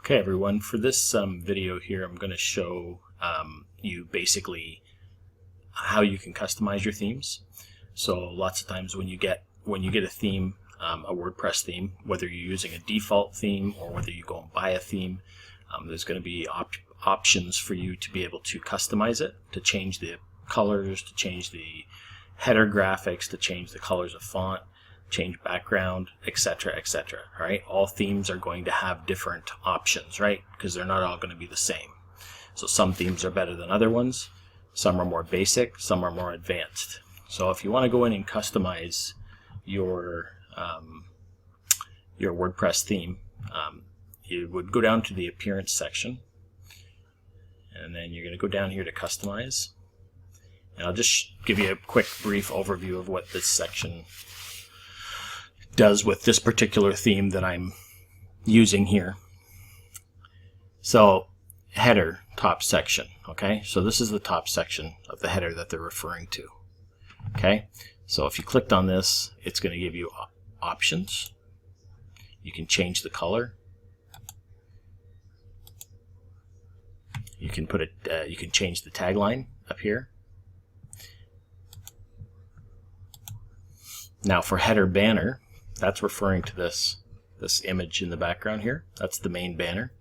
Okay everyone, for this video here I'm going to show you basically how you can customize your themes. So lots of times when you get a theme, a WordPress theme, whether you're using a default theme or whether you go and buy a theme, there's going to be options for you to be able to customize it, to change the colors, to change the header graphics, to change the colors of font, change background, etc., etc. Right? All themes are going to have different options, right? Because they're not all going to be the same. So some themes are better than other ones. Some are more basic. Some are more advanced. So if you want to go in and customize your WordPress theme, you would go down to the appearance section, and then you're going to go down here to customize. And I'll just give you a quick brief overview of what this section does with this particular theme that I'm using here. So header, top section. Okay, so this is the top section of the header that they're referring to. Okay, so if you clicked on this, it's going to give you options. You can change the color. You can put it. You can change the tagline up here. Now for header banner, that's referring to this image in the background here. That's the main banner.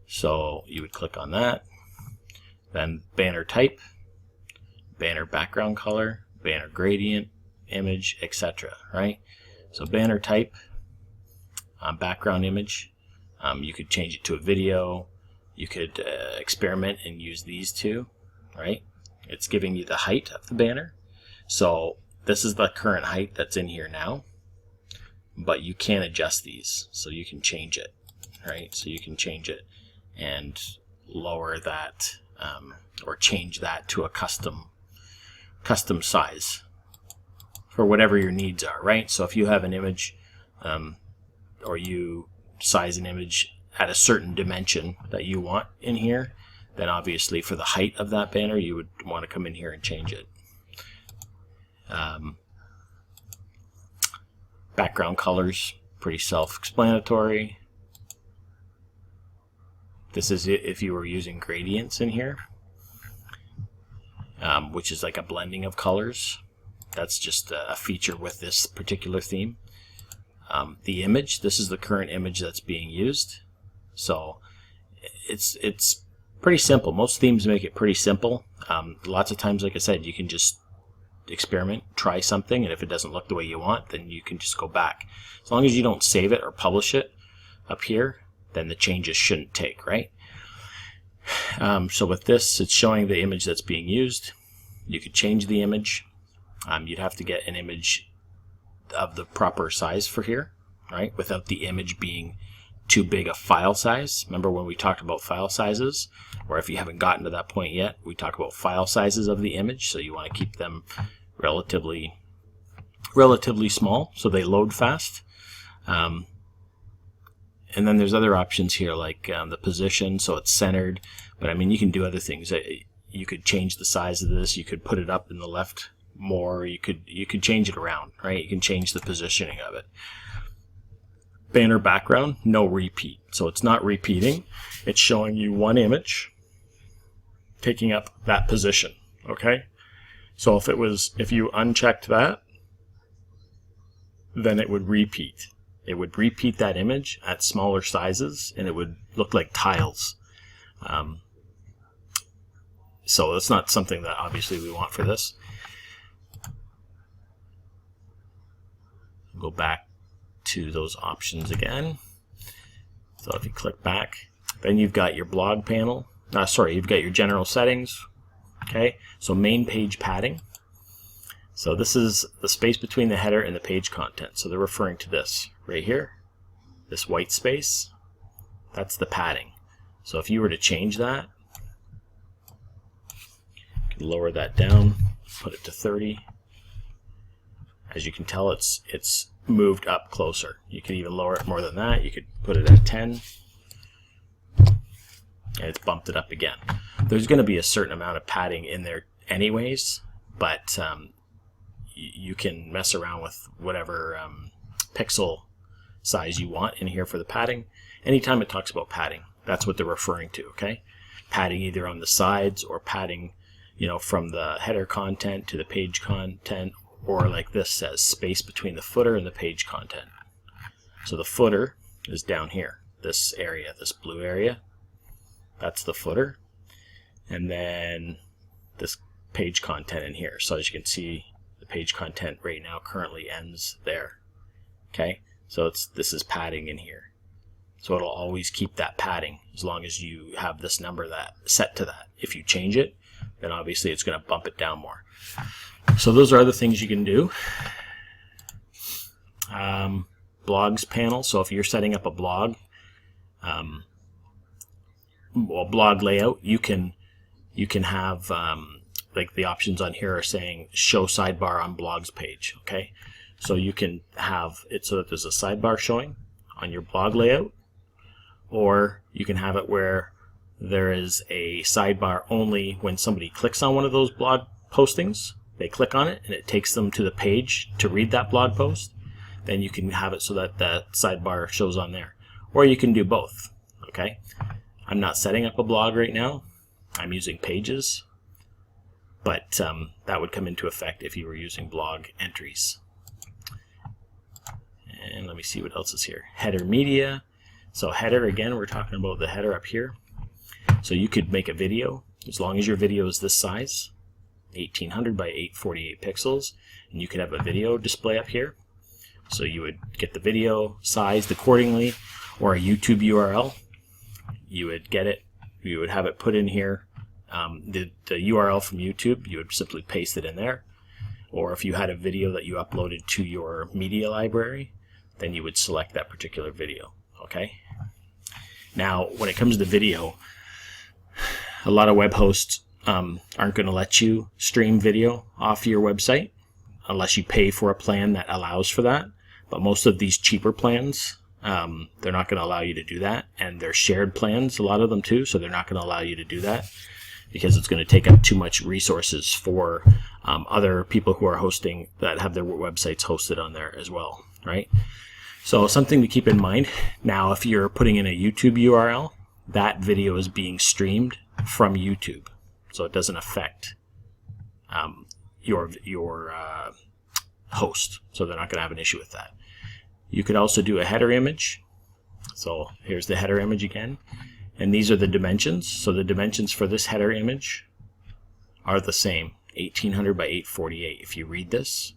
So you would click on that. Then banner type, banner background color, banner gradient, image, etc. Right? So banner type, background image. You could change it to a video. You could experiment and use these two. Right? It's giving you the height of the banner. So this is the current height that's in here now. But you can adjust these, so you can change it, right? So you can change it and lower that or change that to a custom size for whatever your needs are, right? So if you have an image or you size an image at a certain dimension that you want in here, then obviously for the height of that banner you would want to come in here and change it. Background colors, pretty self-explanatory. This is it if you were using gradients in here, which is like a blending of colors. That's just a feature with this particular theme. The image, this is the current image that's being used. So it's pretty simple. Most themes make it pretty simple. Lots of times, like I said, you can just experiment, try something, and if it doesn't look the way you want, then you can just go back. As long as you don't save it or publish it up here, then the changes shouldn't take, right? So with this, it's showing the image that's being used. You could change the image. You'd have to get an image of the proper size for here, right? Without the image being too big a file size. Remember when we talked about file sizes? Or if you haven't gotten to that point yet, we talk about file sizes of the image. So you want to keep them relatively small so they load fast. And then there's other options here like the position, so it's centered. But I mean, you can do other things. You could change the size of this. You could put it up in the left more. You could change it around, right? You can change the positioning of it. Banner background, no repeat. So it's not repeating. It's showing you one image taking up that position. Okay? So if you unchecked that, then it would repeat. It would repeat that image at smaller sizes, and it would look like tiles. So that's not something that obviously we want for this. Go back to those options again. So if you click back, then you've got your blog panel. You've got your general settings. Okay, so main page padding. So this is the space between the header and the page content. So they're referring to this right here, this white space. That's the padding. So if you were to change that, you can lower that down, put it to 30. As you can tell, it's moved up closer. You could even lower it more than that. You could put it at 10, and it's bumped it up again. There's going to be a certain amount of padding in there anyways, but you can mess around with whatever pixel size you want in here for the padding. anytime it talks about padding, that's what they're referring to, okay? Padding either on the sides or padding, you know, from the header content to the page content, or like this says, space between the footer and the page content. So the footer is down here, this area, this blue area. That's the footer. And then this page content in here. So as you can see, the page content right now currently ends there. Okay, so this is padding in here. So it'll always keep that padding as long as you have this number that set to that. If you change it, then obviously it's going to bump it down more. So those are other things you can do. Blogs panel. So if you're setting up a blog, well, blog layout, you can have like the options on here are saying show sidebar on blogs page. Okay, so you can have it so that there's a sidebar showing on your blog layout, or you can have it where there is a sidebar only when somebody clicks on one of those blog postings. They click on it and it takes them to the page to read that blog post. Then you can have it so that the sidebar shows on there, or you can do both. Okay, I'm not setting up a blog right now. I'm using Pages, but that would come into effect if you were using blog entries. And let me see what else is here. Header media. So header, again, we're talking about the header up here. So you could make a video, as long as your video is this size, 1800 by 848 pixels, and you could have a video display up here. So you would get the video sized accordingly, or a YouTube URL. You would get it, you would have it put in here. The URL from YouTube, you would simply paste it in there. Or if you had a video that you uploaded to your media library, then you would select that particular video. Okay. Now, when it comes to video, a lot of web hosts aren't going to let you stream video off your website unless you pay for a plan that allows for that. But most of these cheaper plans, they're not going to allow you to do that, and they're shared plans, a lot of them too, so they're not going to allow you to do that because it's going to take up too much resources for other people who are hosting, that have their websites hosted on there as well, right? So something to keep in mind. Now, if you're putting in a YouTube URL, that video is being streamed from YouTube, so it doesn't affect your host, so they're not going to have an issue with that. You could also do a header image. So here's the header image again, and these are the dimensions. So the dimensions for this header image are the same, 1800 by 848 if you read this.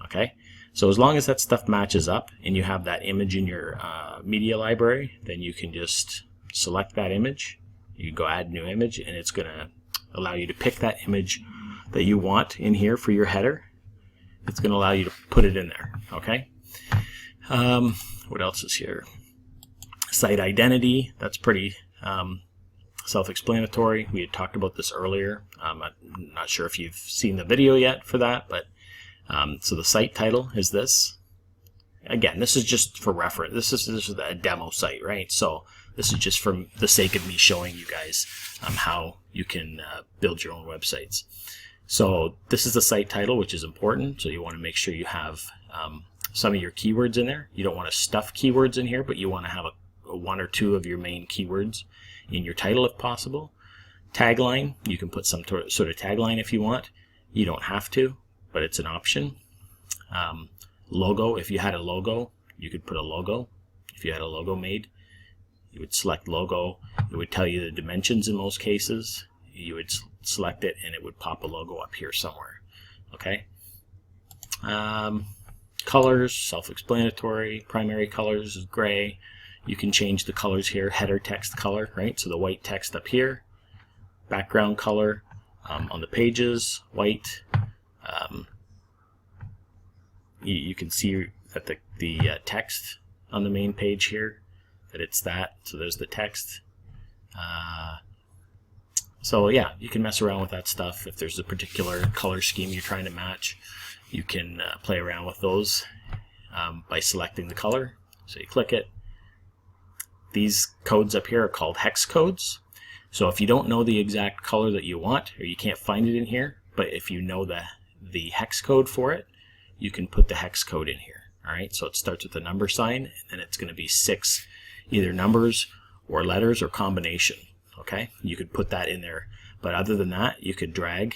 Okay, so as long as that stuff matches up and you have that image in your media library, then you can just select that image. You go add new image, and it's going to allow you to pick that image that you want in here for your header. It's going to allow you to put it in there. Okay. What else is here? Site identity. That's pretty self-explanatory. We had talked about this earlier. I'm not sure if you've seen the video yet for that, but so the site title is this. Again, this is just for reference. This is a demo site, right? So this is just for the sake of me showing you guys how you can build your own websites. So this is the site title, which is important. So you want to make sure you have some of your keywords in there. You don't want to stuff keywords in here, but you want to have one or two of your main keywords in your title if possible. Tagline, you can put some sort of tagline if you want. You don't have to, but it's an option. Logo, if you had a logo, you could put a logo. If you had a logo made, you would select logo. It would tell you the dimensions in most cases. You would select it and it would pop a logo up here somewhere. Okay. Colors, self-explanatory. Primary colors is gray. You can change the colors here. Header text color, right? So the white text up here. Background color on the pages, white. You can see that the text on the main page here, that it's that. So there's the text. So yeah, you can mess around with that stuff. If there's a particular color scheme you're trying to match, you can play around with those by selecting the color. So you click it. These codes up here are called hex codes. So if you don't know the exact color that you want, or you can't find it in here, but if you know the hex code for it, you can put the hex code in here. All right, so it starts with a number sign, and then it's going to be 6 either numbers or letters or combination. Okay, you could put that in there, but other than that, you could drag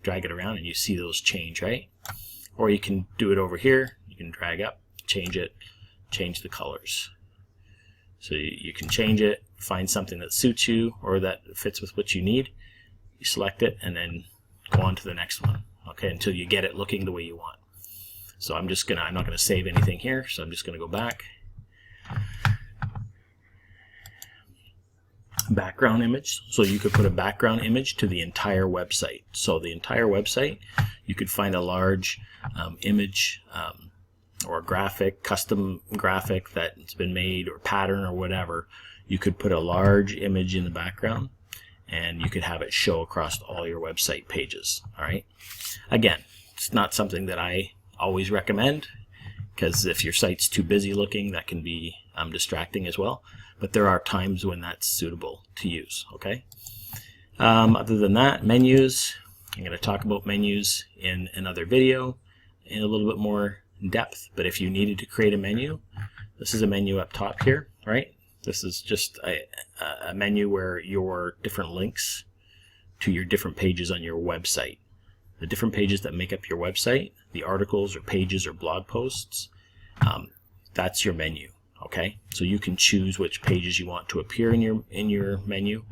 it around and you see those change, right? Or you can do it over here. You can drag up, change it, change the colors. So you can change it, find something that suits you or that fits with what you need. You select it and then go on to the next one, okay, until you get it looking the way you want. So I'm not gonna save anything here, so I'm just gonna go back. Background image, so you could put a background image to the entire website. So the entire website, you could find a large image or graphic, custom graphic that's been made or pattern or whatever. You could put a large image in the background and you could have it show across all your website pages. All right. Again, it's not something that I always recommend, because if your site's too busy looking, that can be distracting as well. But there are times when that's suitable to use. Okay. Other than that, menus. I'm going to talk about menus in another video in a little bit more depth. But if you needed to create a menu, this is a menu up top here, right? This is just a menu where your different links to your different pages on your website. The different pages that make up your website, the articles or pages or blog posts, that's your menu. Okay, so you can choose which pages you want to appear in your menu,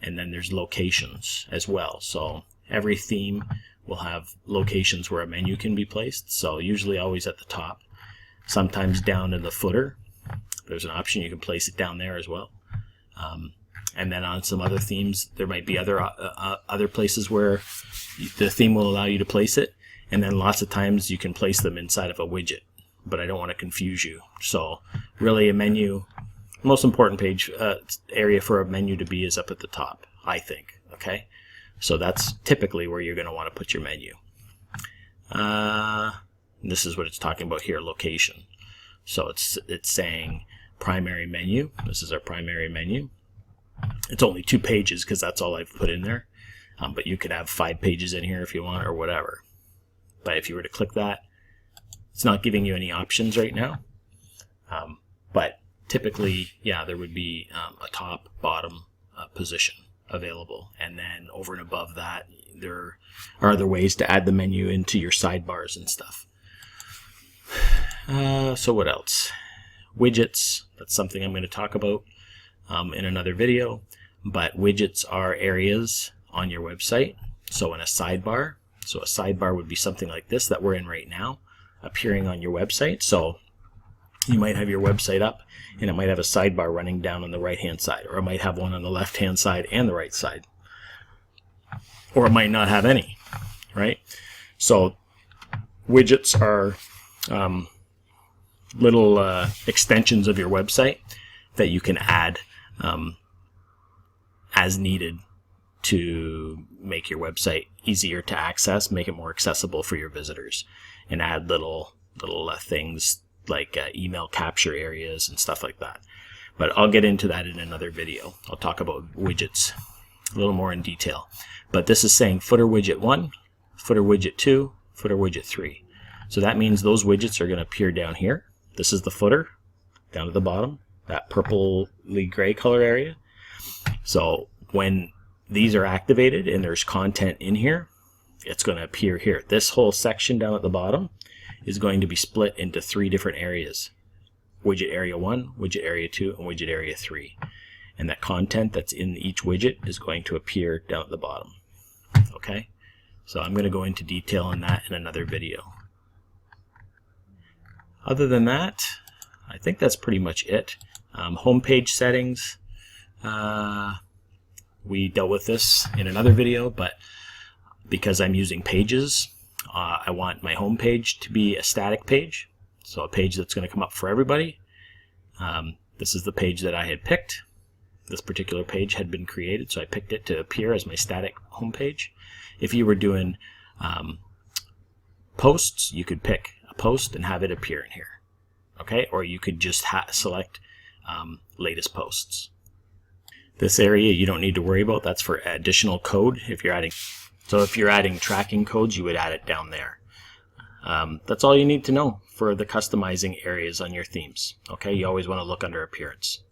and then there's locations as well. So every theme will have locations where a menu can be placed. So usually always at the top, sometimes down in the footer. There's an option you can place it down there as well. And then on some other themes, there might be other places where the theme will allow you to place it, and then lots of times you can place them inside of a widget. But I don't want to confuse you. So really a menu, most important page area for a menu to be is up at the top, I think. Okay, so that's typically where you're going to want to put your menu. This is what it's talking about here, location. So it's saying primary menu. This is our primary menu. It's only 2 pages because that's all I've put in there. But you could have 5 pages in here if you want, or whatever. But if you were to click that, it's not giving you any options right now, but typically, yeah, there would be a top, bottom position available, and then over and above that, there are other ways to add the menu into your sidebars and stuff. So what else? Widgets, that's something I'm going to talk about in another video, but widgets are areas on your website. So in a sidebar, so a sidebar would be something like this that we're in right now, appearing on your website. So you might have your website up and it might have a sidebar running down on the right hand side, or it might have one on the left hand side and the right side, or it might not have any, right? So widgets are little extensions of your website that you can add as needed to make your website easier to access, make it more accessible for your visitors, and add little things like email capture areas and stuff like that. But I'll get into that in another video. I'll talk about widgets a little more in detail. But this is saying footer widget 1, footer widget 2, footer widget 3. So that means those widgets are going to appear down here. This is the footer, down at the bottom, that purpley gray color area. So when these are activated and there's content in here, it's going to appear here. This whole section down at the bottom is going to be split into 3 different areas. Widget area 1, widget area 2, and widget area 3. And that content that's in each widget is going to appear down at the bottom. Okay? So I'm going to go into detail on that in another video. Other than that, I think that's pretty much it. Homepage settings. We dealt with this in another video, but because I'm using pages, I want my home page to be a static page, so a page that's going to come up for everybody. This is the page that I had picked. This particular page had been created, so I picked it to appear as my static home page. If you were doing posts, you could pick a post and have it appear in here. Okay, or you could just select latest posts. This area you don't need to worry about. That's for additional code if you're adding. So if you're adding tracking codes, you would add it down there. That's all you need to know for the customizing areas on your themes. Okay, you always want to look under appearance.